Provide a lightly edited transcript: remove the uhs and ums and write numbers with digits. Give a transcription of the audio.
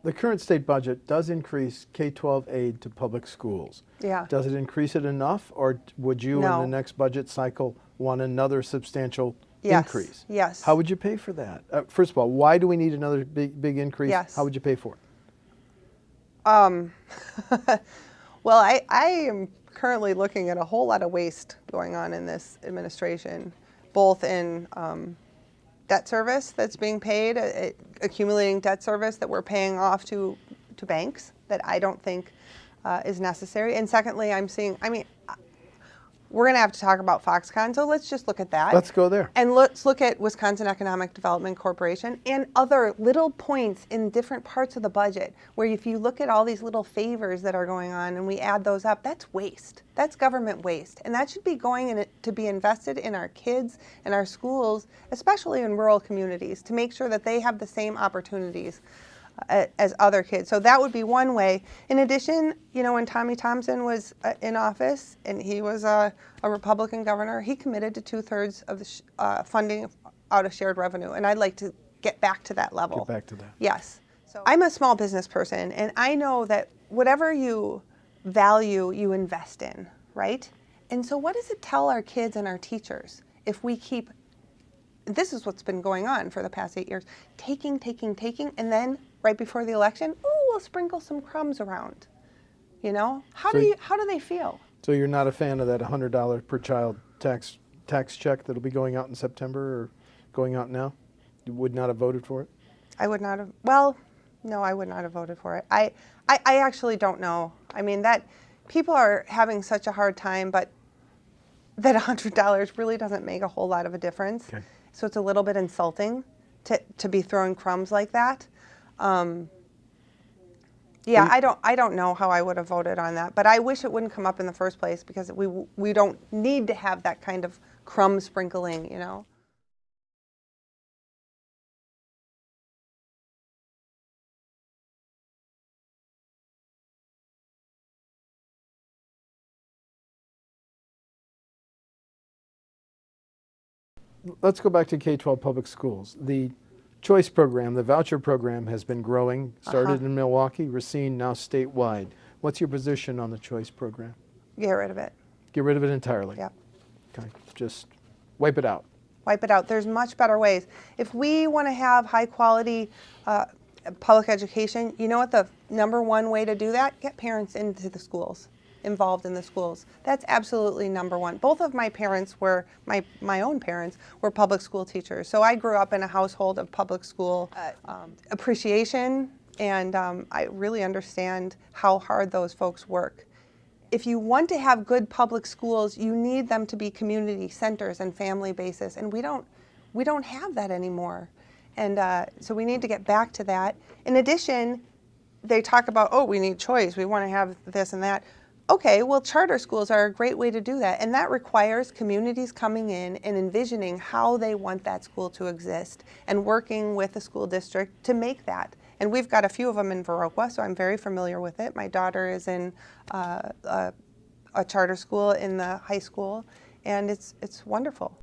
The current state budget does increase K-12 aid to public schools. Yeah. Does it increase it enough, or would you in the next budget cycle want another substantial increase? Yes. How would you pay for that? First of all, why do we need another big increase? Yes. How would you pay for it? Well, I am currently looking at a whole lot of waste going on in this administration, both in debt service that's being paid, accumulating debt service that we're paying off to banks that I don't think is necessary. And secondly, we're going to have to talk about Foxconn, so let's just look at that. Let's go there. And let's look at Wisconsin Economic Development Corporation and other little points in different parts of the budget where if you look at all these little favors that are going on and we add those up, that's waste. That's government waste. And that should be going in to be invested in our kids and our schools, especially in rural communities, to make sure that they have the same opportunities as other kids. So that would be one way. In addition, when Tommy Thompson was in office and he was a Republican governor, he committed to 2/3 of the funding out of shared revenue. And I'd like to get back to that level. Get back to that. Yes. So I'm a small business person, and I know that whatever you value, you invest in, right? And so what does it tell our kids and our teachers if we keep, this is what's been going on for the past 8 years, taking, and then right before the election, we'll sprinkle some crumbs around. How do they feel? So you're not a fan of that $100 per child tax check that'll be going out in September or going out now? You would not have voted for it? I would not have. Well, no, I would not have voted for it. I actually don't know. That people are having such a hard time, but that $100 really doesn't make a whole lot of a difference. Okay. So it's a little bit insulting to be throwing crumbs like that. I don't know how I would have voted on that, but I wish it wouldn't come up in the first place because we don't need to have that kind of crumb sprinkling, Let's go back to K-12 public schools. The choice program, the voucher program, has been growing, started in Milwaukee, Racine, now statewide. What's your position on the choice program? Get rid of it. Get rid of it entirely? Yeah. Okay, just wipe it out. Wipe it out. There's much better ways. If we want to have high quality public education, you know what the number one way to do that? Get parents into the schools, involved in the schools. That's absolutely number one. Both of my parents were, my own parents, were public school teachers. So I grew up in a household of public school appreciation, and I really understand how hard those folks work. If you want to have good public schools, you need them to be community centers and family basis, and we don't have that anymore. And so we need to get back to that. In addition, they talk about, we need choice, we want to have this and that. Okay, well, charter schools are a great way to do that, and that requires communities coming in and envisioning how they want that school to exist and working with the school district to make that. And we've got a few of them in Viroqua, so I'm very familiar with it. My daughter is in a charter school in the high school, and it's wonderful.